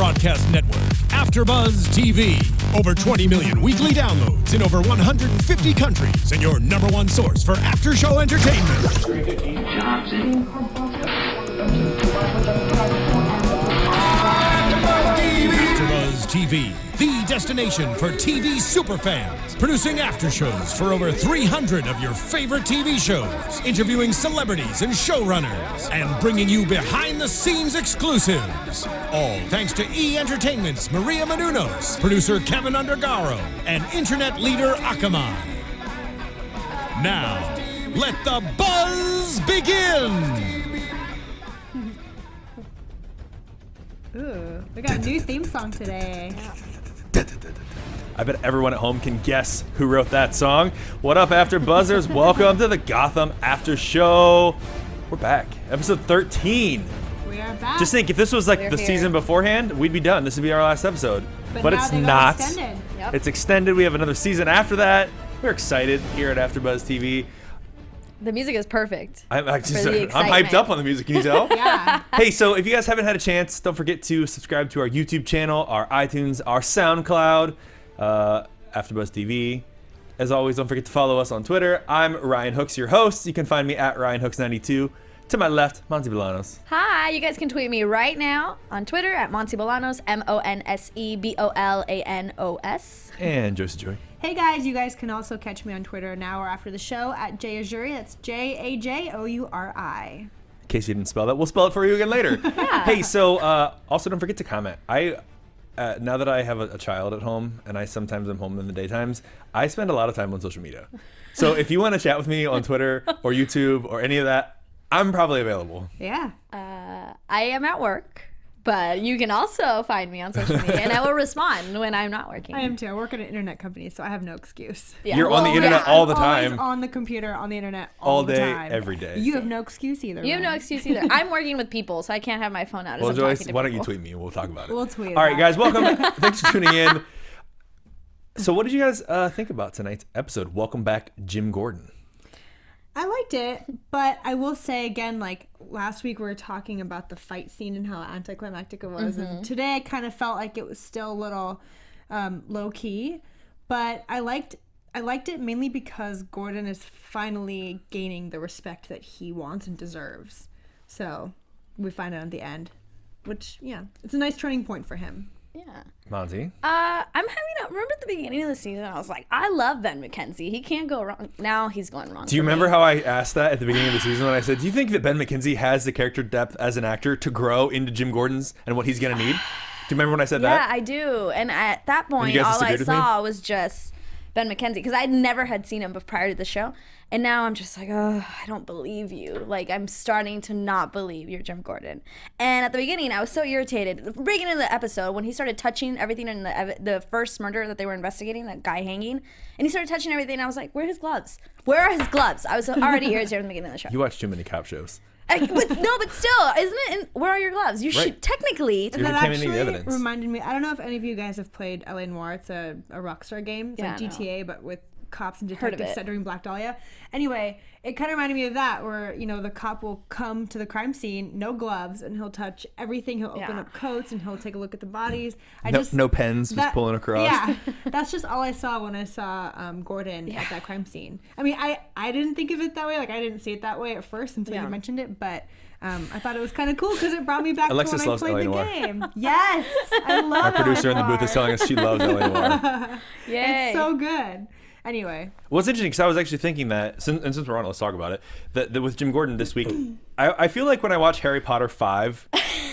broadcast network, AFTERBUZZ TV. Over 20 million weekly downloads in over 150 countries, and your number one source for after-show entertainment. AFTERBUZZ TV, the destination for TV superfans. Producing aftershows for over 300 of your favorite TV shows. Interviewing celebrities and showrunners. And bringing you behind-the-scenes exclusives. All thanks to E! Entertainment's Maria Menounos, producer Kevin Undergaro, and internet leader Akamai. Now, let the buzz begin! Ooh, we got a new theme song today. I bet everyone at home can guess who wrote that song. What up, After Buzzers? Welcome to the Gotham After Show. We're back. Episode 13. We are back. Just think, if this was like the season beforehand, we'd be done. This would be our last episode. But it's not. Extended. Yep. It's extended. We have another season after that. We're excited here at AfterBuzz TV. The music is perfect. I'm hyped up on the music. Can you tell? Yeah. Hey, so if you guys haven't had a chance, don't forget to subscribe to our YouTube channel, our iTunes, our SoundCloud, AfterBuzz TV. As always, don't forget to follow us on Twitter. I'm Ryan Hooks, your host. You can find me at RyanHooks92. To my left, Monse Bolanos. Hi, you guys can tweet me right now on Twitter at Monse Bolanos, MonseBolanos. And Joyce Ajouri. Hey guys, you guys can also catch me on Twitter now or after the show at Ajouri. That's Jajouri. In case you didn't spell that, we'll spell it for you again later. Yeah. Hey, so also don't forget to comment. Now that I have a child at home, and I sometimes am home in the daytimes, I spend a lot of time on social media. So if you want to chat with me on Twitter or YouTube or any of that, I'm probably available. Yeah. I am at work, but you can also find me on social media, and I will respond when I'm not working. I am too. I work at an internet company, so I have no excuse. Yeah. You're on the internet all the I'm time. always on the computer, on the internet all the day, time. every day. You have no excuse either. You have no excuse either. I'm working with people, so I can't have my phone out. Well, as I'm Joyce, talking to why don't you people. tweet me? We'll talk about it. We'll tweet. All right, guys, welcome. Thanks for tuning in. So what did you guys think about tonight's episode? Welcome back, Jim Gordon. I liked it, but I will say again, like last week we were talking about the fight scene and how anticlimactic it was, and today I kind of felt like it was still a little low key, but I liked it mainly because Gordon is finally gaining the respect that he wants and deserves. So we find out at the end, which it's a nice turning point for him. Yeah. Monty? Remember at the beginning of the season, I was like, I love Ben McKenzie. He can't go wrong. Now he's going wrong. Do you remember how I asked that at the beginning of the season when I said, do you think that Ben McKenzie has the character depth as an actor to grow into Jim Gordon's and what he's going to need? Do you remember when I said that? Yeah, I do. And at that point, all I saw was just Ben McKenzie, because I never had seen him prior to the show. And now I'm just like, oh, I don't believe you. Like, I'm starting to not believe you're Jim Gordon. And at the beginning, I was so irritated. The beginning of the episode, when he started touching everything in the first murder that they were investigating, that guy hanging, and he started touching everything, I was like, where are his gloves? Where are his gloves? I was already irritated at the beginning of the show. You watch too many cop shows. But still, isn't it? Where are your gloves? You should technically. And that Came into the actually evidence. reminded me. I don't know if any of you guys have played LA Noire. It's a Rockstar game. It's like GTA, but with cops and detectives set during Black Dahlia. Anyway, it kind of reminded me of that, where the cop will come to the crime scene, no gloves, and he'll touch everything. He'll open up coats and he'll take a look at the bodies. No pens, just pulling across. Yeah, that's just all I saw when I saw Gordon at that crime scene. I mean, I didn't think of it that way. Like, I didn't see it that way at first until you mentioned it, but I thought it was kind of cool because it brought me back Alexis to when I played loves the LA game. Yes, I love Our producer LA in the booth is telling us she loves LA Noire. Yay. It's so good. Anyway. Well, it's interesting because I was actually thinking that, since we're on it, let's talk about it, that with Jim Gordon this week, I feel like when I watch Harry Potter 5,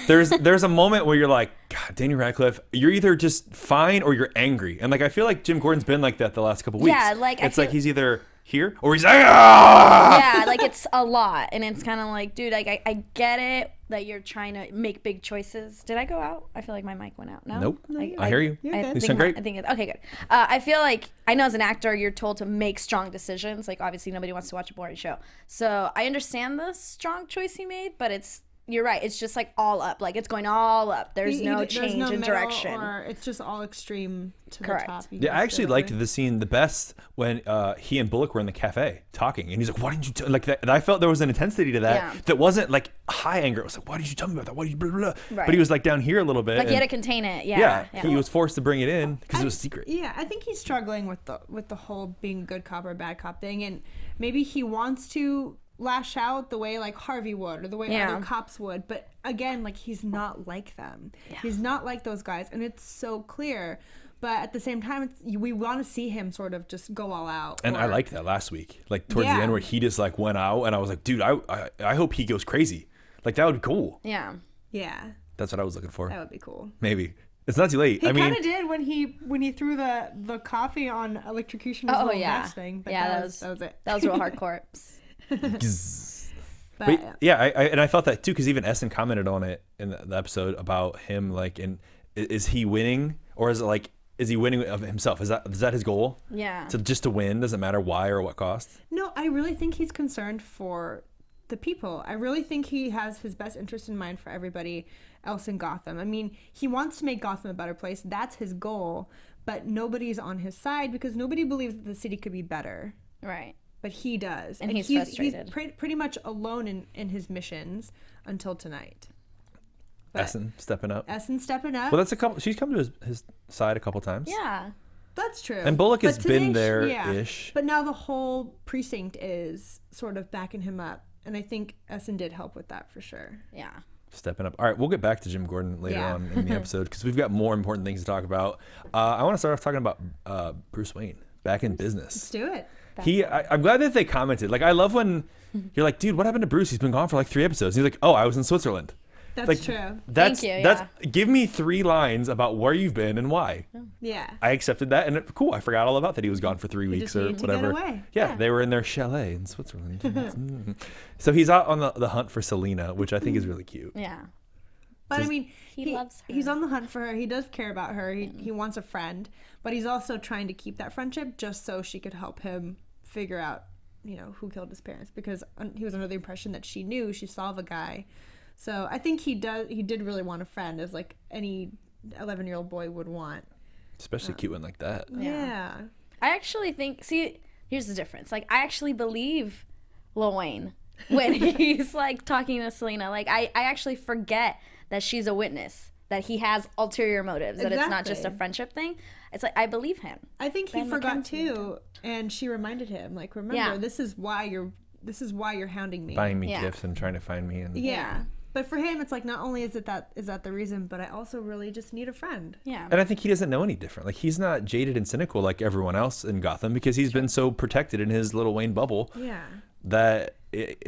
there's a moment where you're like, God, Daniel Radcliffe, you're either just fine or you're angry. And like, I feel like Jim Gordon's been like that the last couple weeks. Yeah, like, it's like he's either here or he's like, ah! Yeah, like it's a lot. And it's kind of like, dude, like I get it that you're trying to make big choices. Did I go out? I feel like my mic went out. No? Nope. I hear you. You sound great. I think okay, good. I feel like, I know as an actor, you're told to make strong decisions. Like, obviously, nobody wants to watch a boring show. So I understand the strong choice he made, but it's you're right. It's just like all up. Like it's going all up. There's no change in direction. Or it's just all extreme to Correct. the top. Yeah, I actually liked the scene the best when he and Bullock were in the cafe talking, and he's like, "Why didn't you tell?" Like that. And I felt there was an intensity to that that wasn't like high anger. It was like, "Why did you tell me about that? Why did you?" Blah, blah, blah. Right. But he was like down here a little bit. Like he had to contain it. Yeah. He was forced to bring it in because it was secret. Yeah, I think he's struggling with the whole being good cop or bad cop thing, and maybe he wants to lash out the way like Harvey would or the way other cops would, but again, like he's not like them. He's not like those guys, and it's so clear. But at the same time, we want to see him sort of just go all out. And I liked that last week, like towards the end where he just like went out, and I was like, dude, I hope he goes crazy. Like that would be cool. Yeah. That's what I was looking for. That would be cool. Maybe it's not too late. He kind of did when he threw the coffee on electrocution. Thing. But that was it. That was real hardcore. But yeah, I thought that too, because even Essen commented on it in the episode about him, like, is he winning, or is it like, is he winning of himself? Is that his goal? Yeah. To win, doesn't matter why or what cost. No, I really think he's concerned for the people. I really think he has his best interest in mind for everybody else in Gotham. I mean, he wants to make Gotham a better place. That's his goal. But nobody's on his side because nobody believes that the city could be better. Right. But he does. And he's frustrated. He's pretty much alone in his missions until tonight. But Essen stepping up. Well, that's a couple. She's come to his side a couple times. Yeah. That's true. And Bullock has been there-ish. But now the whole precinct is sort of backing him up. And I think Essen did help with that for sure. Yeah. Stepping up. All right, we'll get back to Jim Gordon later on in the episode because we've got more important things to talk about. I want to start off talking about Bruce Wayne back in business. Let's do it. I'm glad that they commented. Like, I love when you're like, dude, what happened to Bruce? He's been gone for like 3 episodes. And he's like, oh, I was in Switzerland. That's true. Thank you. Give me 3 lines about where you've been and why. Yeah. I accepted that, and cool. I forgot all about that he was gone for 3 weeks or whatever. To get away. Yeah, they were in their chalet in Switzerland. So he's out on the hunt for Selena, which I think is really cute. Yeah. But I mean, he loves her. He's on the hunt for her. He does care about her. He wants a friend, but he's also trying to keep that friendship just so she could help him figure out, who killed his parents, because he was under the impression that she saw the guy. So I think he did really want a friend, as like any 11-year-old boy would want. Especially cute one like that. Yeah. I actually think, here's the difference. Like, I actually believe Lil Wayne when he's like talking to Selena. Like, I actually forget that she's a witness, that he has ulterior motives, that it's not just a friendship thing. It's like, I believe him. I think he forgot too, and she reminded him, like, remember, this is why you're hounding me, buying me gifts and trying to find me. And But for him, it's like, not only is that the reason, but I also really just need a friend. Yeah. And I think he doesn't know any different. Like, he's not jaded and cynical like everyone else in Gotham because he's been so protected in his little Wayne bubble. Yeah. That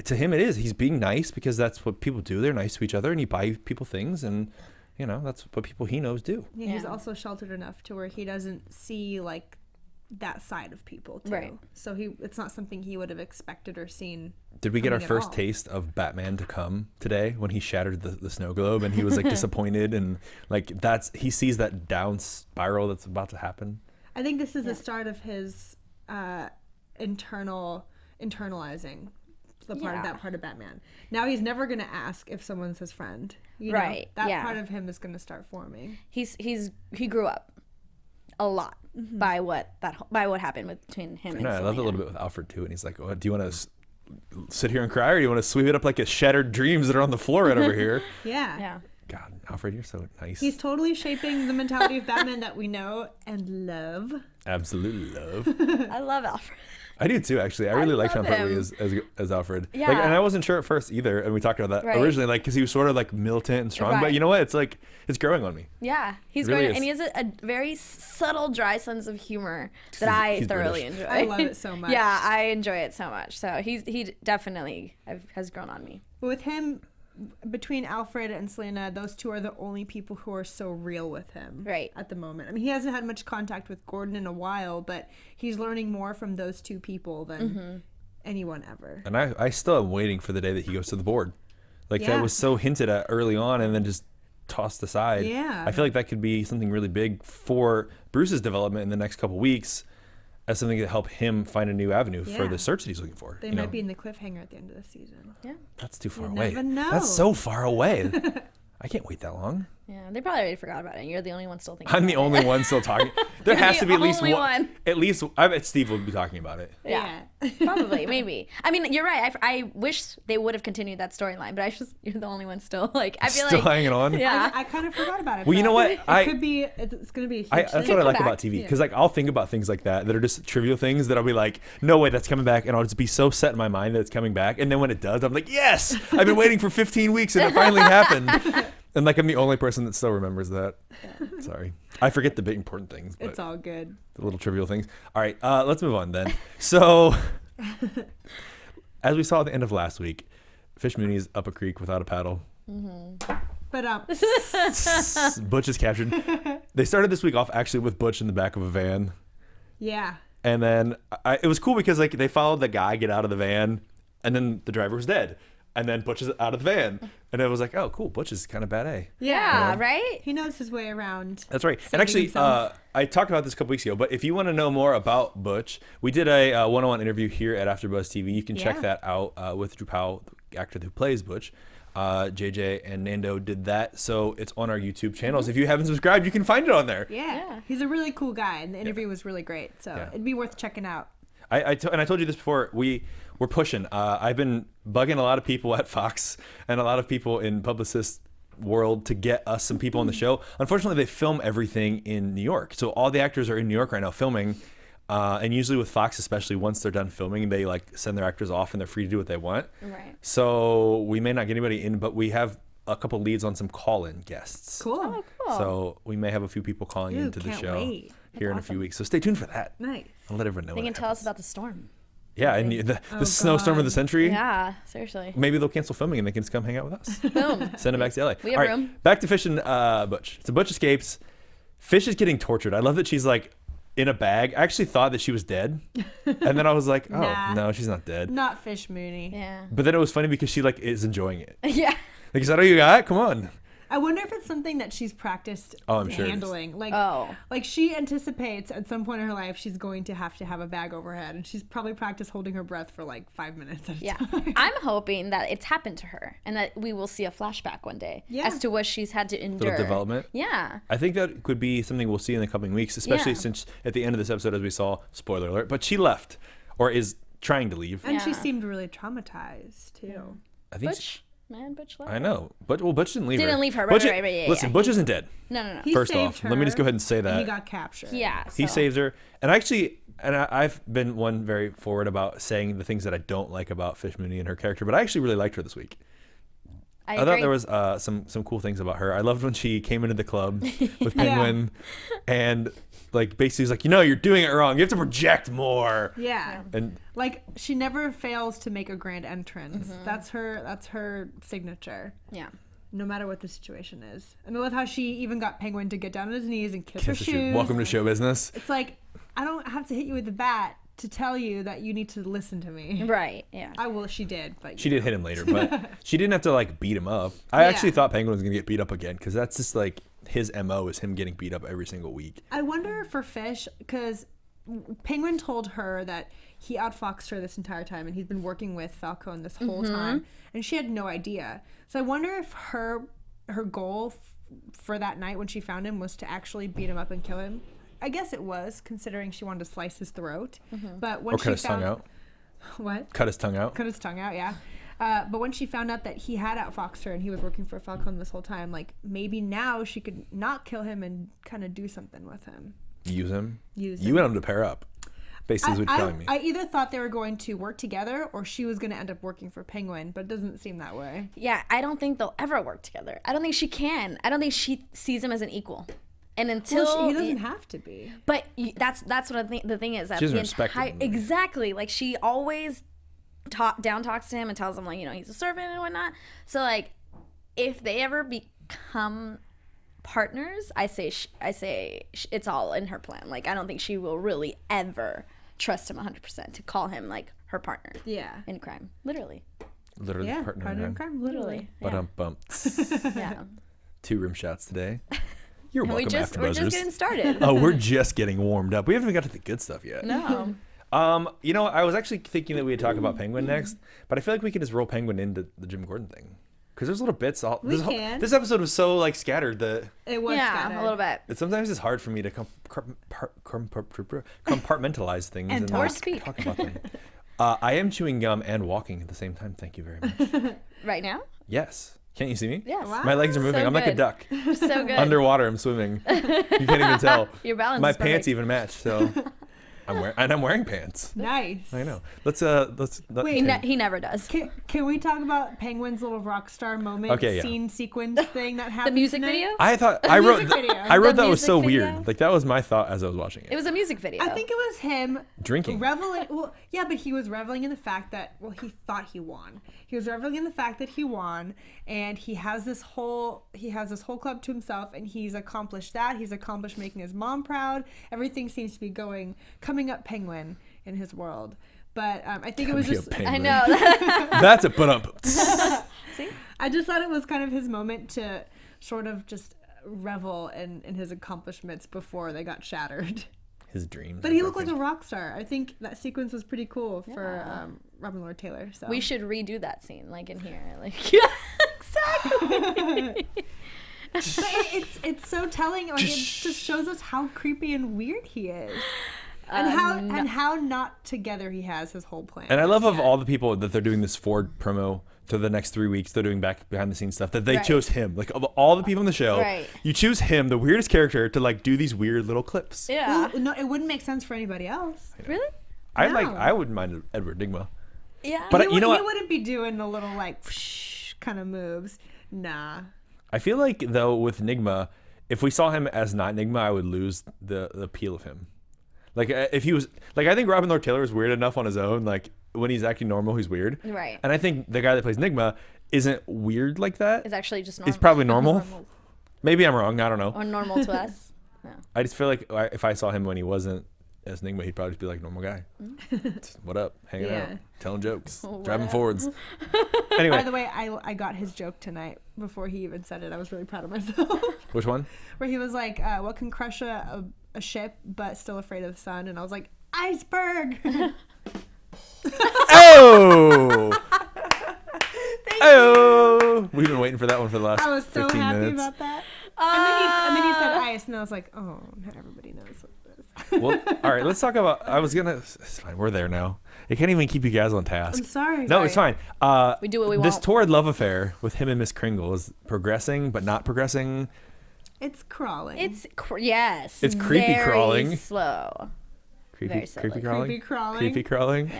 to him it is. He's being nice because that's what people do. They're nice to each other, and he buys people things, and that's what people he knows do. Yeah, he's also sheltered enough to where he doesn't see like that side of people too. Right. So it's not something he would have expected or seen. Did we get our first taste of Batman to come today when he shattered the snow globe and he was like disappointed, and like he sees that down spiral that's about to happen? I think this is the start of his internalizing that part of Batman. Now he's never going to ask if someone's his friend. That part of him is going to start forming. He grew up a lot by what happened between him and Selena. I love it a little bit with Alfred too, and he's like, oh, do you want to sit here and cry, or do you want to sweep it up like a shattered dreams that are on the floor right over here? Yeah. God, Alfred, you're so nice. He's totally shaping the mentality of Batman that we know and love. Absolutely love. I love Alfred. I do too, actually. I really like Sean Pertwee as Alfred. Yeah. Like, and I wasn't sure at first either, and we talked about that originally, like, because he was sort of like militant and strong. Right. But you know what? It's like it's growing on me. Yeah, he's really growing, and he has a very subtle, dry sense of humor that I thoroughly enjoy. I love it so much. Yeah, I enjoy it so much. So he definitely has grown on me. With him, between Alfred and Selena, those two are the only people who are so real with him at the moment. I mean, he hasn't had much contact with Gordon in a while, but he's learning more from those two people than anyone ever. And I still am waiting for the day that he goes to the board. Like, that was so hinted at early on and then just tossed aside. Yeah. I feel like that could be something really big for Bruce's development in the next couple weeks. as something to help him find a new avenue for the search that he's looking for. They might be in the cliffhanger at the end of the season. Yeah. That's too far You away. never know. That's so far away. I can't wait that long. Yeah, they probably already forgot about it. You're the only one still thinking I'm the about only one still talking. There has to be at least only one. one. At least I bet Steve will be talking about it. Yeah. Probably, maybe. I mean, you're right. I wish they would have continued that storyline, but you're the only one still like. I feel Still hanging on. Yeah. I kind of forgot about it. Well, you know what? It's going to be a huge That's thing. what I like back. about TV, because like I'll think about things like that are just trivial things that I'll be like, no way, that's coming back, and I'll just be so set in my mind that it's coming back, and then when it does, I'm like, yes, I've been waiting for 15 weeks, and it finally happened. And like I'm the only person that still remembers that. Sorry, I forget the big important things. But It's all good. the little trivial things. All right, let's move on then. So, as we saw at the end of last week, Fish Mooney's up a creek without a paddle. But Butch is captured. They started this week off actually with Butch in the back of a van. yeah. And then it was cool because like they followed the guy get out of the van, and then the driver was dead, and then Butch is out of the van, and it was like, oh, cool, Butch is kind of bad A. Yeah, right? He knows his way around. That's right. Saving And actually, himself. I talked about this a couple weeks ago, but if you want to know more about Butch, we did a one-on-one interview here at AfterBuzz TV. You can check Yeah. that out with Drew Powell, the actor who plays Butch. JJ and Nando did that, so it's on our YouTube channels. If you haven't subscribed, you can find it on there. Yeah. He's a really cool guy, and the interview was really great. So it'd be worth checking out. I told you this before. We're pushing. I've been bugging a lot of people at Fox and a lot of people in publicist world to get us some people on the show. Unfortunately, they film everything in New York, so all the actors are in New York right now filming. And usually with Fox, especially once they're done filming, they like send their actors off and they're free to do what they want. Right. So we may not get anybody in, but we have a couple leads on some call-in guests. Cool. Oh, cool. So we may have a few people calling Ooh, into the can't show wait. here in a few weeks. So stay tuned for that. Nice. I'll let everyone know. They when can it tell us happens. about the storm. Yeah, and the snowstorm of the century. Yeah, seriously. Maybe they'll cancel filming and they can just come hang out with us. Boom. Send them back to LA. We have All right, room. back to Fish and Butch. So Butch escapes. Fish is getting tortured. I love that she's like in a bag. I actually thought that she was dead, and then I was like, oh Nah. no, she's not dead. Not Fish Mooney. Yeah. But then it was funny because she like is enjoying it. Yeah. Like, is that all you got? Come on. I wonder if it's something that she's practiced Oh, I'm sure it is. handling. Oh. Like she anticipates at some point in her life she's going to have a bag over her head, and she's probably practiced holding her breath for like 5 minutes at a Yeah. time. I'm hoping that it's happened to her and that we will see a flashback one day Yeah. as to what she's had to endure. Little development. Yeah. I think that could be something we'll see in the coming weeks, especially Yeah. since at the end of this episode, as we saw, spoiler alert, but she left or is trying to leave. And she Yeah. seemed really traumatized too. I think. Butch. Man, Butch left. I know, but Butch didn't leave her. Didn't leave her, right, Butch, right, yeah, listen, yeah. Butch isn't dead. No. He First saved off, her, let me just go ahead and say that. And he got captured. Yeah. He so. saves her, and I've been one very forward about saying the things that I don't like about Fish Mooney and her character, but I actually really liked her this week. I thought agree. there was some cool things about her. I loved when she came into the club with Penguin, and like basically was like, you're doing it wrong. You have to project more. Yeah. And Like she never fails to make a grand entrance. That's her signature. Yeah. No matter what the situation is. And I love how she even got Penguin to get down on his knees and kiss her kiss the shoe. shoes. Welcome to show business. It's like, I don't have to hit you with the bat to tell you that you need to listen to me. Right. Yeah. She did, but She did hit him later, but she didn't have to like beat him up. I actually Yeah. thought Penguin was gonna get beat up again because that's just like his MO is him getting beat up every single week. I wonder for Fish, because Penguin told her that he outfoxed her this entire time and he's been working with Falcone this whole time, and she had no idea. So I wonder if her goal for that night when she found him was to actually beat him up and kill him. I guess it was, considering she wanted to slice his throat. But when Or she cut his found tongue out. What? Cut his tongue out. Cut his tongue out, yeah. But when she found out that he had outfoxed her and he was working for Falcone this whole time, like maybe now she could not kill him and kind of do something with him. Use him. Use You him. want him to pair up. Basically, is what you're telling me. I either thought they were going to work together or she was going to end up working for Penguin, but it doesn't seem that way. Yeah. I don't think they'll ever work together. I don't think she can. I don't think she sees him as an equal. And until Well, he doesn't have to be. But that's what I think. The thing is that She doesn't the respect him. exactly, like she always down talks to him and tells him like he's a servant and whatnot. So like if they ever become partners, I say it's all in her plan. Like I don't think she will really ever trust him 100% to call him like her partner. Yeah. In crime, literally. Literally, Yeah, partner partner in in crime. crime, literally. But Yeah. bumped. Yeah. 2 rim shots today. You're welcome, we're AfterBuzzers. just getting started. Oh, we're just getting warmed up. We haven't even got to the good stuff yet. No. You know, I was actually thinking that we'd talk about Penguin next, but I feel like we could just roll Penguin into the Jim Gordon thing. Because there's little bits. This episode was so like scattered that It was scattered. a little bit. sometimes it's hard for me to compartmentalize things and or like, speak. talk about them. I am chewing gum and walking at the same time. Thank you very much. Right now? Yes. Can't you see me? Yes. Wow. My legs are moving. So I'm like a good. duck. So good. Underwater, I'm swimming. You can't even tell. Your balance My is pants perfect. even match. So I'm wearing pants. Nice. I know. Let's Wait, He never does. Can we talk about Penguin's little rock star moment Okay, yeah. scene sequence thing that happened? The music tonight? video? I thought I wrote music video. I wrote The that was so music video? weird. Like that was my thought as I was watching it. It was a music video. I think it was him Drinking. reveling. Well, yeah, but he was reveling in the fact that he thought he won. He was reveling in the fact that he won, and he has this whole club to himself, and he's accomplished that. He's accomplished making his mom proud. Everything seems to be coming up Penguin in his world. But I think it was just. I know. That's a put up. See? I just thought it was kind of his moment to sort of just revel in his accomplishments before they got shattered. His dreams. But he looked like a rock star. I think that sequence was pretty cool for Robin Lord Taylor. So We should redo that scene, like in here. Like, exactly. But it's so telling. Like it just shows us how creepy and weird he is, and how not together he has his whole plan. And I love of all the people that they're doing this Ford promo for the next 3 weeks, they're doing behind the scenes stuff, that they chose him. Like of all the people in the show, you choose him, the weirdest character, to like do these weird little clips. Yeah. Well, no, it wouldn't make sense for anybody else. Really? I wouldn't mind Edward Nygma. Yeah. But you know what? He wouldn't be doing the little like kind of moves. Nah. I feel like though with Nygma, if we saw him as not Nygma, I would lose the appeal of him. Like if he was like, I think Robin Lord Taylor is weird enough on his own. Like when he's acting normal, he's weird. Right. And I think the guy that plays Nygma isn't weird like that. It's actually just normal. He's probably normal. Maybe I'm wrong. I don't know. Or normal to us. Yeah. I just feel like if I saw him when he wasn't as Nygma, he'd probably just be like a normal guy. What up? Hanging out, telling jokes, driving Fords. Anyway. By the way, I got his joke tonight before he even said it. I was really proud of myself. Which one? Where he was like, what can crush a ship but still afraid of the sun? And I was like, iceberg. Oh! Oh! We've been waiting for that one for the last 15 minutes. I was so happy about that. And then he said ice, and I was like, oh, not everybody knows what it is. Well, all right, let's talk about. It's fine. We're there now. It can't even keep you guys on task. I'm sorry. No, it's fine. We do what we This want. torrid love affair with him and Miss Kringle is progressing, but not progressing. It's crawling. It's yes. It's creepy very crawling. Slow. Very slowly. Creepy crawling. Creepy crawling. Creepy crawling.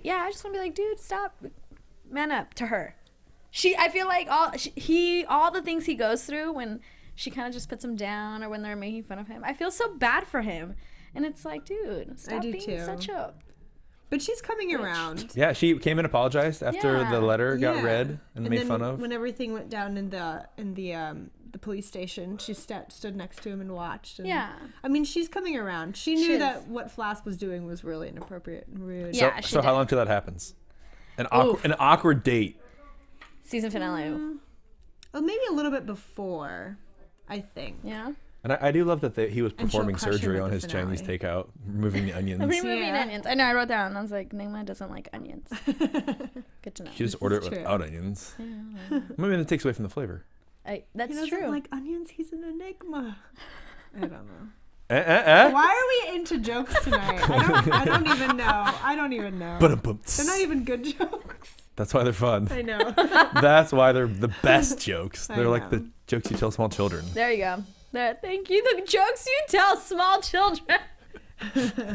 Yeah, I just want to be like, dude, stop, man up to her. I feel like all the things he goes through when she kind of just puts him down or when they're making fun of him. I feel so bad for him, and it's like, dude, stop being such a. But she's coming around. Yeah, she came and apologized after the letter got read and made fun of. When everything went down in the police station, she stood next to him and watched. And, I mean, she's coming around. She knew that what Flask was doing was really inappropriate and rude. Yeah, so how long till that happens? An awkward date. Season finale. Well, maybe a little bit before, I think. Yeah. And I do love that he was performing crush him surgery at on the his finale. Chinese takeout, removing the onions. Removing onions. I know, I wrote down. I was like, Nygma doesn't like onions. Good to know. She just ordered it without onions. Yeah. Maybe that takes away from the flavor. That's he doesn't true. like onions. He's an enigma. I don't know. Why Why are we into jokes tonight? I don't even know. I don't even know. They're not even good jokes. That's why they're fun. I know. That's why they're the best jokes. I They're like know. the jokes you tell small children. There you go. There, thank you. The jokes you tell small children.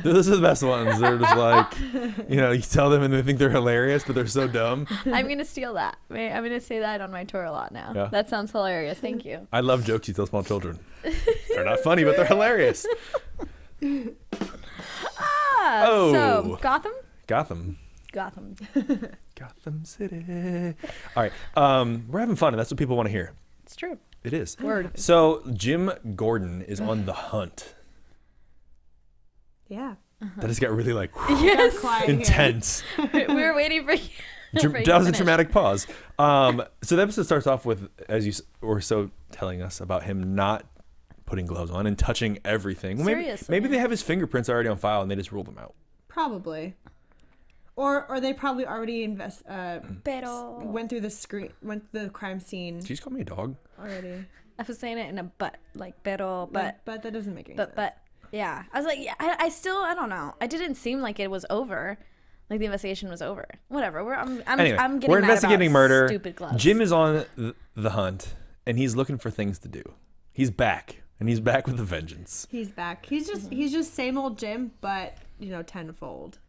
Those are the best ones. They're just like, you tell them and they think they're hilarious, but they're so dumb. I'm going to steal that. I'm going to say that on my tour a lot now. Yeah. That sounds hilarious. Thank you. I love jokes you tell small children. They're not funny, but they're hilarious. So, Gotham? Gotham City. All right. We're having fun, and that's what people want to hear. It's true. It is. Word. So Jim Gordon is on the hunt. Yeah. That just got really like Yes. intense. We were waiting for you. That was a dramatic pause. So the episode starts off with, as you were so telling us, about him not putting gloves on and touching everything. Well, maybe they have his fingerprints already on file and they just ruled them out. Probably. Or they probably already went through the crime scene. Did you just call me a dog? Already. I was saying it in a but, like pero, but that doesn't make any sense. But yeah, I was like, yeah, I don't know. It didn't seem like it was over, like the investigation was over. Whatever. Anyway, I'm getting we're mad investigating about murder. Stupid gloves. Jim is on the hunt, and he's looking for things to do. He's back, and he's back with a vengeance. He's back. He's just same old Jim, but tenfold.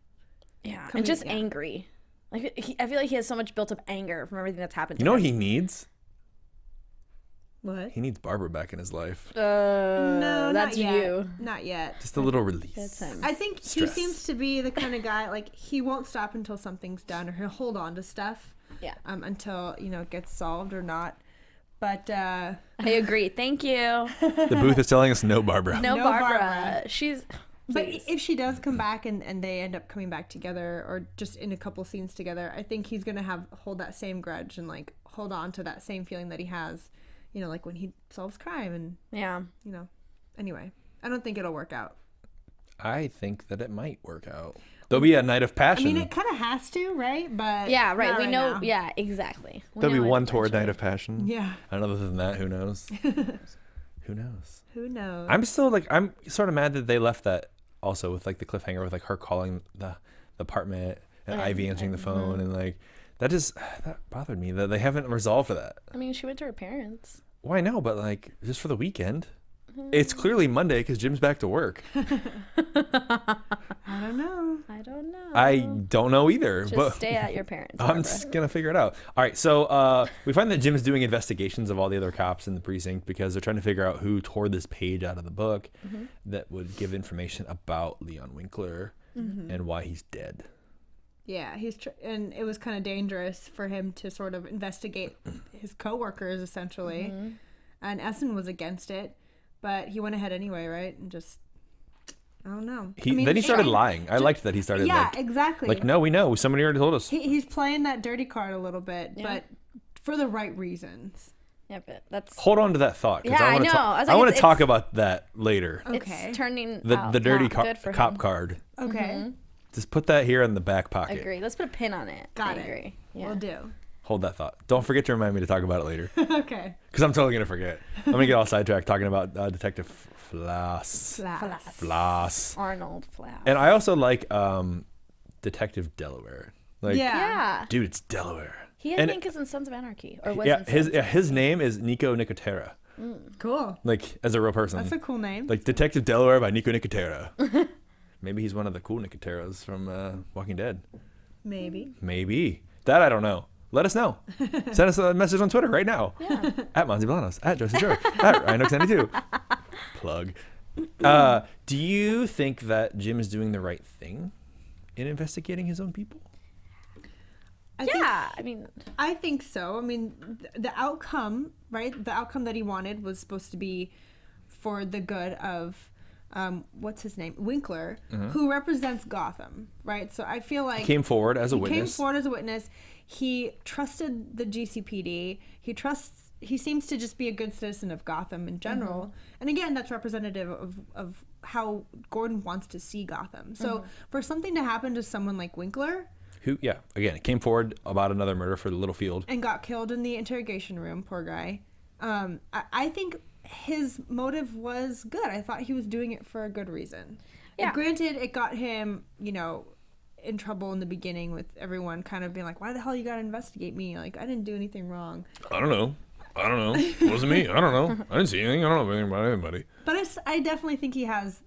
Yeah, and just angry. Like I feel like he has so much built up anger from everything that's happened. You know what he needs? What? He needs Barbara back in his life. No, that's not you. Yet. Not yet. Just a little release. That's him. I think Stress. he seems to be the kind of guy, like, he won't stop until something's done, or he'll hold on to stuff. Yeah. Until, it gets solved or not. But, I agree. Thank you. The booth is telling us no Barbara. No, No Barbara. Barbara. She's... But Please. if she does come back and they end up coming back together, or just in a couple scenes together, I think he's going to hold that same grudge and, like, hold on to that same feeling that he has, like when he solves crime and, Yeah. Anyway, I don't think it'll work out. I think that it might work out. There'll be a night of passion. I mean, it kind of has to, right? But Yeah, right. not We right know. now. Yeah, exactly. There'll be one toward night of passion. Yeah. And other than that, who knows? Who knows? Who knows? I'm still I'm sort of mad that they left that also with like the cliffhanger with like her calling the apartment and Ivy answering the phone and like that bothered me that they haven't resolved for that. I mean, she went to her parents. Well, I know, but like just for the weekend. It's clearly Monday because Jim's back to work. I don't know. I don't know either. Just stay at your parents. I'm just going to figure it out. All right. So we find that Jim is doing investigations of all the other cops in the precinct because they're trying to figure out who tore this page out of the book that would give information about Leon Winkler and why he's dead. Yeah, and it was kind of dangerous for him to sort of investigate his coworkers, essentially. And Essen was against it, but he went ahead anyway, right? And just, I don't know. Then he started lying. I liked that he started exactly. Like, no, we know. Somebody already told us. He's playing that dirty card a little bit, but for the right reasons. Yeah, but that's... Hold on to that thought. Yeah, I know. I want to talk about that later. Okay. It's turning the dirty cop him. card. Okay. Just put that here in the back pocket. Agree. Let's put a pin on it. Got I it. agree. Yeah. We'll do. Hold that thought. Don't forget to remind me to talk about it later. Okay. Because I'm totally going to forget. I'm going to get all sidetracked talking about Detective Floss. Arnold Floss. And I also like Detective Delaware. Like, Yeah. dude, it's Delaware. He, I think, is in Sons of Anarchy. Or was Yeah, in Sons. his name is Nico Nicotera. Cool. Like, as a real person. That's a cool name. Like, Detective Delaware by Nico Nicotera. Maybe he's one of the cool Nicoteras from Walking Dead. Maybe. That I don't know. Let us know. Send us a message on Twitter right now. Yeah. At Monse Bolanos, at Joyce Ajouri, at RyanOaks92. Plug. Do you think that Jim is doing the right thing in investigating his own people? I think so. I mean, the outcome, right? The outcome that he wanted was supposed to be for the good of, what's his name? Winkler, who represents Gotham, right? So I feel like... He came forward as a witness. He trusted the GCPD. He seems to just be a good citizen of Gotham in general. And again, that's representative of how Gordon wants to see Gotham. So for something to happen to someone like Winkler... Who, again, came forward about another murder for the Littlefield. And got killed in the interrogation room, poor guy. I think his motive was good. I thought he was doing it for a good reason. Yeah. Granted, it got him, in trouble in the beginning with everyone kind of being like, why the hell you gotta investigate me? Like, I didn't do anything wrong. I don't know. It wasn't me. I don't know. I didn't see anything. I don't know anything about anybody. But I definitely think he has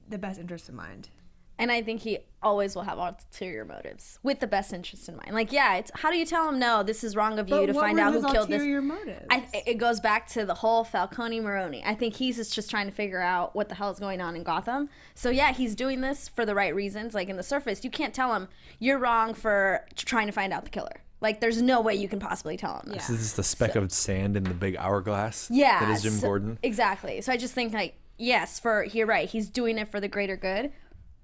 the best interest in mind. And I think he always will have ulterior motives with the best interest in mind. Like, it's how do you tell him, no, this is wrong of you to find out who killed this? Motives? It goes back to the whole Falcone Maroni. I think he's just trying to figure out what the hell is going on in Gotham. So, he's doing this for the right reasons. Like, in the surface, you can't tell him you're wrong for trying to find out the killer. Like, there's no way you can possibly tell him. This is the speck of sand in the big hourglass. Yeah. That is Jim Gordon. Exactly. So I just think, yes, you're right. He's doing it for the greater good.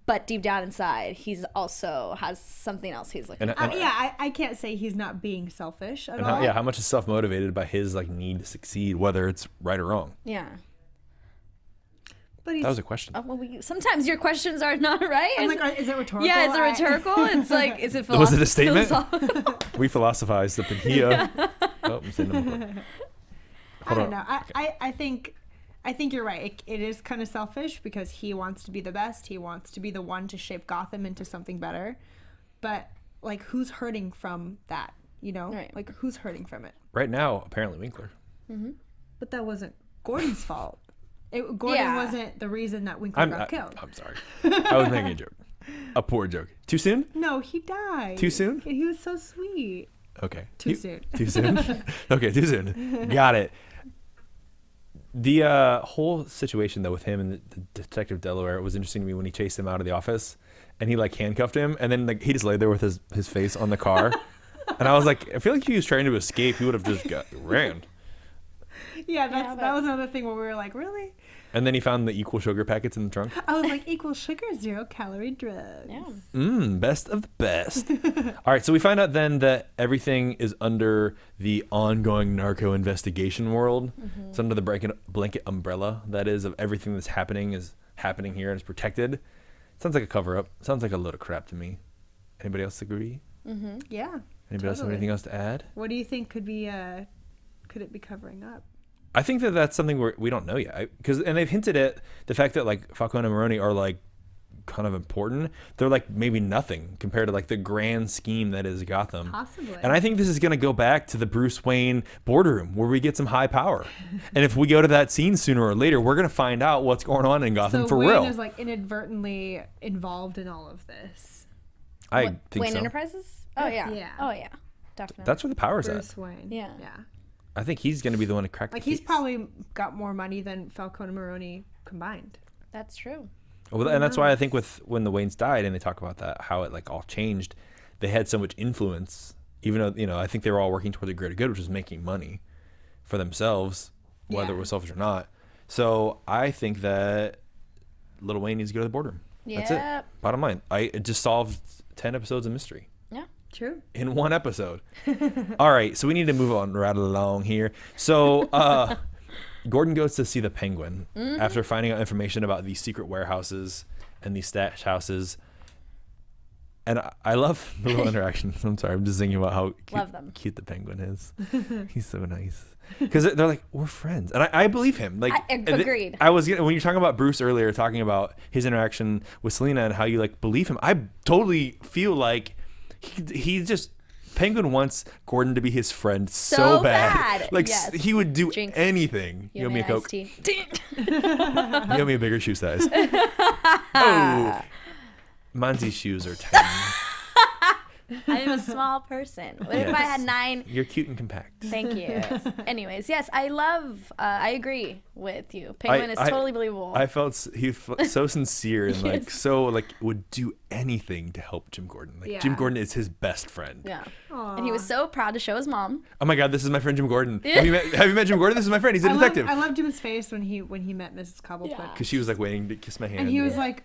But deep down inside, he's also has something else he's looking for. I can't say he's not being selfish at all. How much is self-motivated by his need to succeed, whether it's right or wrong. Yeah. But that was a question. Sometimes your questions are not right. I'm like, is it rhetorical? Yeah, is it rhetorical? It's like, is it Was it a statement? We philosophized up in here. Yeah. Oh, I'm saying number 4. I don't know. I think you're right. It is kind of selfish because he wants to be the best. He wants to be the one to shape Gotham into something better. But like, who's hurting from that? You know, right. Like who's hurting from it? Right now, apparently Winkler. Mm-hmm. But that wasn't Gordon's fault. Gordon wasn't the reason that Winkler got killed. I'm sorry. I was making a joke. A poor joke. Too soon? No, he died. Too soon? And he was so sweet. Okay. Too soon. Too soon? Okay, too soon. Got it. The whole situation, though, with him and the Detective Delaware was interesting to me when he chased him out of the office and he, like, handcuffed him. And then, like, he just laid there with his face on the car. And I was like, I feel like if he was trying to escape, he would have just got rammed. Yeah, that was another thing where we were like, really? And then he found the equal sugar packets in the trunk. I was like, equal sugar, 0-calorie drugs. Yeah. Best of the best. All right, so we find out then that everything is under the ongoing narco investigation world. Mm-hmm. It's under the blanket umbrella, that is, of everything that's happening here and is protected. Sounds like a cover-up. Sounds like a load of crap to me. Anybody else agree? Mm-hmm. Yeah. Anybody else have anything else to add? What do you think could it be covering up? I think that that's something we don't know yet. And they've hinted at the fact that, like, Falcone and Maroni are, like, kind of important. They're, like, maybe nothing compared to, like, the grand scheme that is Gotham. Possibly. And I think this is going to go back to the Bruce Wayne boardroom where we get some high power. And if we go to that scene sooner or later, we're going to find out what's going on in Gotham for Wayne real. Wayne is, like, inadvertently involved in all of this. I think Wayne so. Enterprises? Oh, yeah. Yeah. Oh, yeah. Definitely. That's where the power's Bruce at. Wayne. Yeah. Yeah. I think he's going to be the one to crack the Like, case. he's probably got more money than Falcone and Maroni combined. That's true. Well, and that's why I think when the Waynes died and they talk about that, how it, like, all changed, they had so much influence, even though, you know, I think they were all working towards a greater good, which was making money for themselves, whether it was selfish or not. So I think that Lil Wayne needs to go to the boardroom. That's it. Bottom line. It just solved 10 episodes of mystery. Yeah. True. In one episode. All right, so we need to move on right along here. So Gordon goes to see the Penguin after finding out information about these secret warehouses and these stash houses. And I love the little interactions. I'm sorry, I'm just thinking about how cute the Penguin is. He's so nice. Because they're like, we're friends. And I believe him. Like, agreed. When you're talking about Bruce earlier, talking about his interaction with Selena and how you, like, believe him, I totally feel like he just Penguin wants Gordon to be his friend so bad. Like, he would do anything. You owe me a Coke. You owe me a bigger shoe size. Oh, Monse's shoes are tiny. I'm a small person. What if I had 9? You're cute and compact. Thank you. Anyways, yes, I agree with you. Penguin is totally believable. I felt he so sincere and like so like would do anything to help Jim Gordon. Like Jim Gordon is his best friend. Yeah. Aww. And he was so proud to show his mom. Oh my God, this is my friend Jim Gordon. Have you met Jim Gordon? This is my friend. He's a detective. I loved Jim's face when he met Mrs. Cobblepot. Because she was like waiting to kiss my hand. And he was like,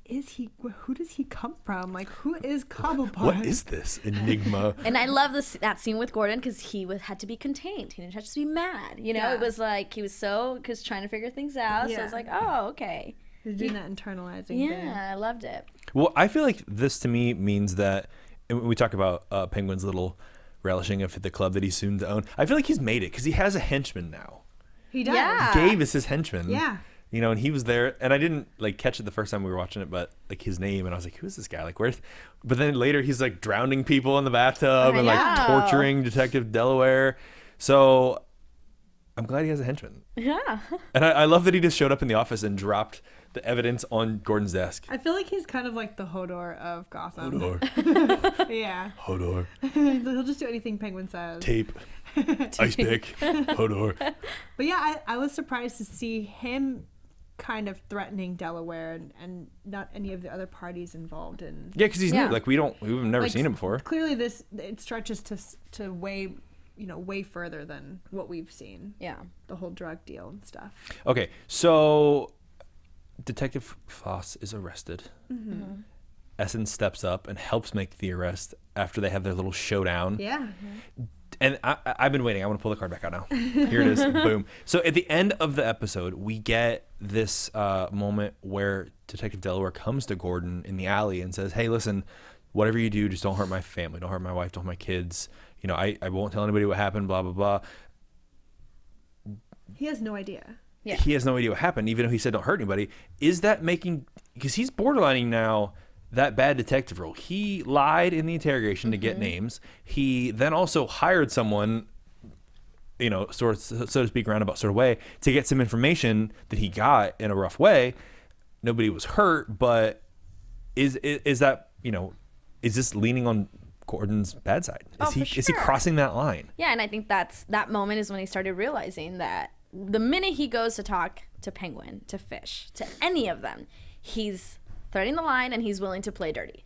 is he? Who does he come from? Like, who is Cobblepot? What is this enigma? And I love that scene with Gordon because he had to be contained. He didn't have to be mad. You know, it was like he was trying to figure things out. So it's like, oh, okay. He's doing that internalizing thing. Yeah, I loved it. Well, I feel like this to me means that when we talk about Penguin's little relishing of the club that he's soon to own, I feel like he's made it because he has a henchman now. He does. Yeah. Gabe is his henchman. Yeah. You know, and he was there, and I didn't like catch it the first time we were watching it, but like his name, and I was like, "Who's this guy? Like, where's?" But then later, he's like drowning people in the bathtub and like torturing Detective Delaware. So I'm glad he has a henchman. Yeah. And I love that he just showed up in the office and dropped the evidence on Gordon's desk. I feel like he's kind of like the Hodor of Gotham. Hodor. Yeah. Hodor. He'll just do anything Penguin says. Tape. Ice pick. Hodor. But yeah, I was surprised to see him kind of threatening Delaware and not any of the other parties involved in. Yeah, because he's new. Like we've never seen him before. Clearly, it stretches to way further than what we've seen. Yeah, the whole drug deal and stuff. Okay, so Detective Floss is arrested. Mm-hmm. Essen steps up and helps make the arrest after they have their little showdown. Yeah. And I've been waiting. I want to pull the card back out now. Here it is. Boom. So at the end of the episode, we get this moment where Detective Delaware comes to Gordon in the alley and says, hey, listen, whatever you do, just don't hurt my family. Don't hurt my wife. Don't hurt my kids. You know, I won't tell anybody what happened, blah, blah, blah. He has no idea. Yeah. He has no idea what happened, even though he said don't hurt anybody. Is that making... Because he's borderlining now that bad detective role. He lied in the interrogation to get names. He then also hired someone, you know, so to speak, roundabout sort of way, to get some information that he got in a rough way. Nobody was hurt, but is that, you know, is this leaning on Gordon's bad side? Is he crossing that line? Yeah, and I think that moment is when he started realizing that the minute he goes to talk to Penguin, to Fish, to any of them, he's threading the line and he's willing to play dirty.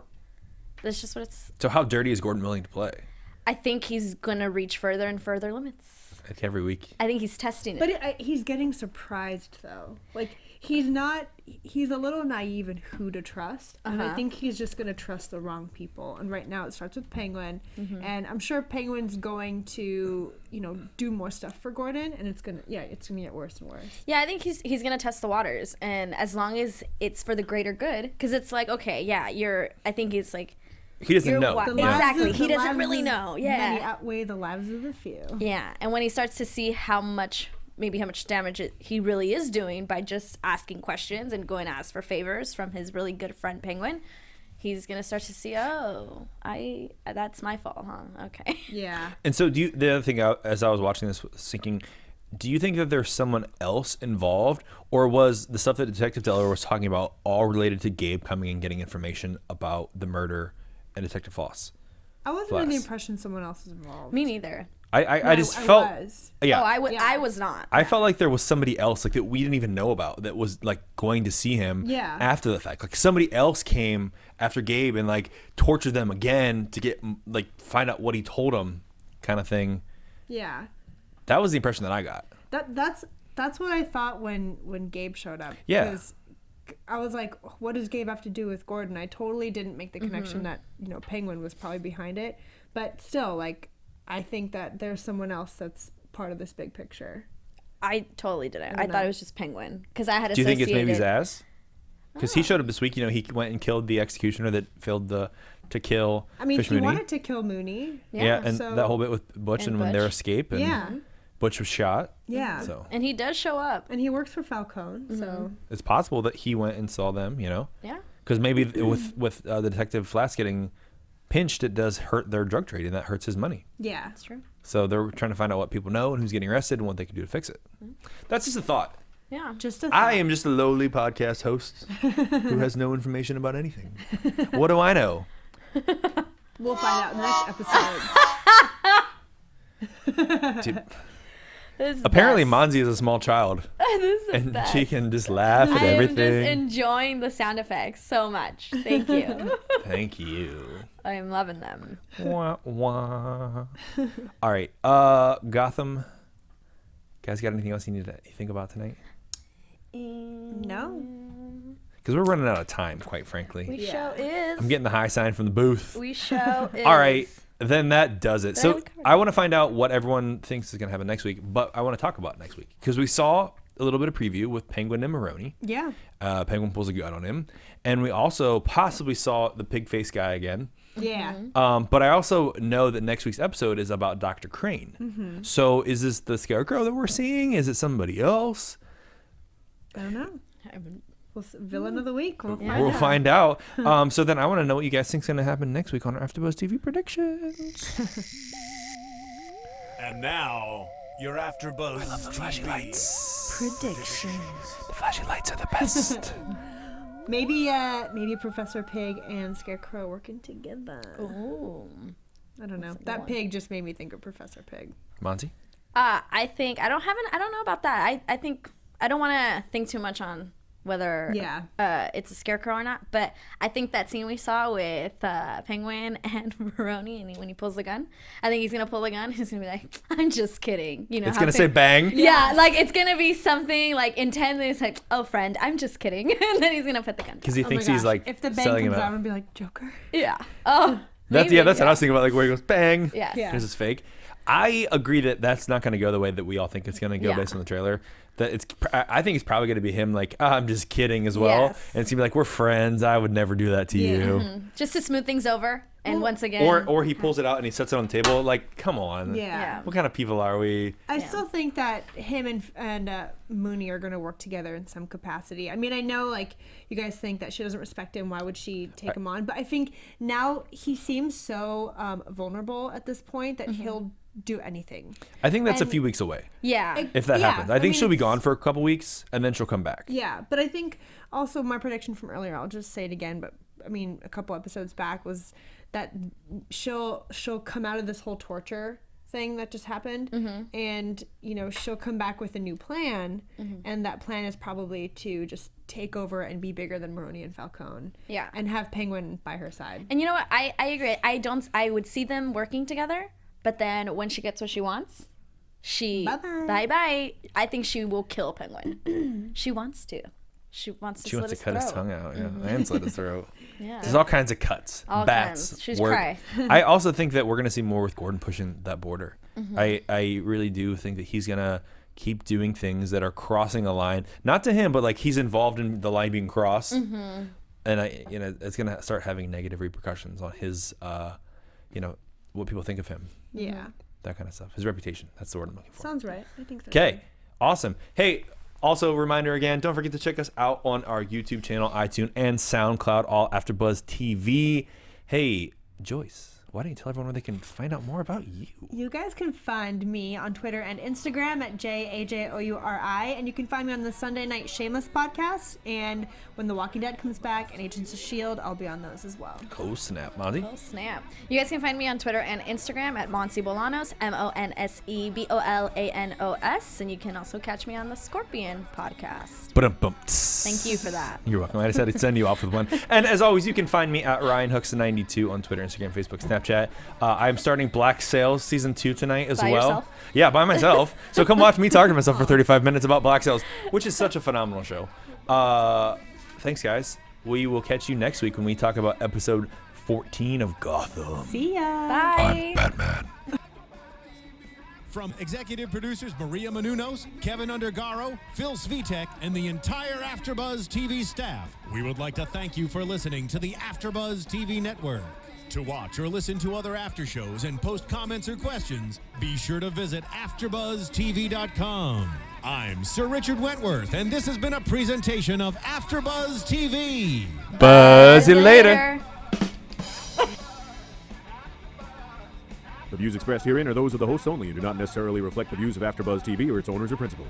That's just what it's... So how dirty is Gordon willing to play? I think he's going to reach further and further limits. Like every week. I think he's testing it. But he's getting surprised, though. Like, he's a little naive in who to trust. And I think he's just going to trust the wrong people. And right now it starts with Penguin. And I'm sure Penguin's going to, you know, do more stuff for Gordon. And it's going to get worse and worse. Yeah, I think he's going to test the waters. And as long as it's for the greater good. Because it's like, okay, yeah, I think it's like... He doesn't know. Exactly. He doesn't really know. Yeah. Many outweigh the lives of the few. Yeah. And when he starts to see how much damage he really is doing by just asking questions and going to ask for favors from his really good friend Penguin, he's going to start to see, that's my fault, huh? Okay. Yeah. And so the other thing, as I was watching this, was thinking, do you think that there's someone else involved, or was the stuff that Detective Delaware was talking about all related to Gabe coming and getting information about the murder and Detective Floss? I wasn't under the impression someone else was involved. Me neither. I just felt... was. Yeah. Oh, I was not. I felt like there was somebody else, like, that we didn't even know about, that was like going to see him after the fact. Like somebody else came after Gabe and like tortured them again to get, like, find out what he told them, kind of thing. Yeah. That was the impression that I got. That's what I thought when Gabe showed up. Yeah. Because I was like, what does Gabe have to do with Gordon? I totally didn't make the connection that, you know, Penguin was probably behind it. But still, like, I think that there's someone else that's part of this big picture. I totally didn't. I thought it was just Penguin. Because I had Do you think it's maybe Zaz? Because he showed up this week. You know, he went and killed the executioner that failed to kill Fish he Mooney. wanted to kill Mooney. Yeah, and that whole bit with Butch and when their escape. And Butch was shot. Yeah. So. And he does show up. And he works for Falcone, so... It's possible that he went and saw them, you know? Yeah. Because maybe with the Detective Flask getting pinched, it does hurt their drug trade, and that hurts his money. Yeah. That's true. So they're trying to find out what people know and who's getting arrested and what they can do to fix it. That's just a thought. Yeah. Just a thought. I am just a lowly podcast host who has no information about anything. What do I know? We'll find out in the next episode. Dude. Apparently, Monse is a small child, and she can just laugh at everything. I am just enjoying the sound effects so much. Thank you. Thank you. I am loving them. Wah, wah. All right, Gotham. Guys, got anything else you need to think about tonight? No. Because we're running out of time, quite frankly. We show is. I'm getting the high sign from the booth. We show is. All right. Then that does it. So I want to find out what everyone thinks is going to happen next week, but I want to talk about next week because we saw a little bit of preview with Penguin and Maroney. Yeah. Penguin pulls a gun on him. And we also possibly saw the pig face guy again. Yeah. But I also know that next week's episode is about Dr. Crane. So is this the Scarecrow that we're seeing? Is it somebody else? I don't know. Villain of the week. We'll find out. So then I want to know what you guys think is going to happen next week on our AfterBuzz TV predictions. And now, your AfterBuzz I love the flashy lights. Predictions. The flashy lights are the best. Maybe Professor Pig and Scarecrow working together. Ooh. I don't know. That pig just made me think of Professor Pig. Monty? I think I don't know about that. I think I don't want to think too much on whether it's a Scarecrow or not, but I think that scene we saw with Penguin and Maroney, and when he pulls the gun, I think he's gonna pull the gun. He's gonna be like, "I'm just kidding," you know. It's gonna say bang. Yeah, like it's gonna be something like intense. And he's like, "Oh, friend, I'm just kidding," and then he's gonna put the gun. Because he thinks he's like if the bang selling comes him out, out. I'm gonna be like Joker. Yeah. Oh. That's what I was thinking about, like where he goes bang. Yeah. Yeah. This is fake. I agree that that's not going to go the way that we all think it's going to go based on the trailer. That I think it's probably going to be him like, I'm just kidding as well. Yes. And it's going to be like, we're friends. I would never do that to you. Mm-hmm. Just to smooth things over. And once again. Or he pulls it out and he sets it on the table. Like, come on. Yeah. What kind of people are we? I still think that him and Mooney are going to work together in some capacity. I mean, I know, like, you guys think that she doesn't respect him. Why would she take him on? But I think now he seems so vulnerable at this point that he'll do anything. I think that's a few weeks away. Yeah. If that happens. I think she'll be gone for a couple weeks and then she'll come back. Yeah. But I think also my prediction from earlier, I'll just say it again, but I mean, a couple episodes back was that she'll come out of this whole torture thing that just happened, and she'll come back with a new plan, and that plan is probably to just take over and be bigger than Maroni and Falcone, and have Penguin by her side. And you know what? I agree. I would see them working together, but then when she gets what she wants, bye. I think she will kill Penguin. She wants to. She wants to cut his tongue out, and slit his throat. There's all kinds of cuts. All bats. Kinds. She's cray. I also think that we're going to see more with Gordon pushing that border. I really do think that he's going to keep doing things that are crossing a line. Not to him, but like he's involved in the line being crossed. And it's going to start having negative repercussions on his, what people think of him. Yeah. That kind of stuff. His reputation. That's the word I'm looking for. Sounds right. I think so. Okay. Awesome. Hey, also, reminder again, don't forget to check us out on our YouTube channel, iTunes, and SoundCloud, all AfterBuzz TV. Hey, Joyce, why don't you tell everyone where they can find out more about you? You guys can find me on Twitter and Instagram at JAJOURI, and you can find me on the Sunday Night Shameless podcast, and when The Walking Dead comes back and Agents of S.H.I.E.L.D., I'll be on those as well. Oh, snap, Monse. Oh, snap. You guys can find me on Twitter and Instagram at Monse Bolanos, MonseBolanos, and you can also catch me on the Scorpion podcast. Thank you for that. You're welcome. I decided to send you off with one. And as always, you can find me at RyanHooks92 on Twitter, Instagram, Facebook, Snapchat. I'm starting Black Sails season 2 tonight as By well. yourself? Yeah, by myself. So come watch me talk to myself for 35 minutes about Black Sails, which is such a phenomenal show. Thanks, guys. We will catch you next week when we talk about episode 14 of Gotham. See ya. Bye. I'm Batman. From executive producers Maria Menounos, Kevin Undergaro, Phil Svitek, and the entire AfterBuzz TV staff, we would like to thank you for listening to the AfterBuzz TV network. To watch or listen to other after shows and post comments or questions, be sure to visit AfterBuzzTV.com. I'm Sir Richard Wentworth, and this has been a presentation of AfterBuzz TV. Buzz you later. The views expressed herein are those of the hosts only and do not necessarily reflect the views of AfterBuzz TV or its owners or principals.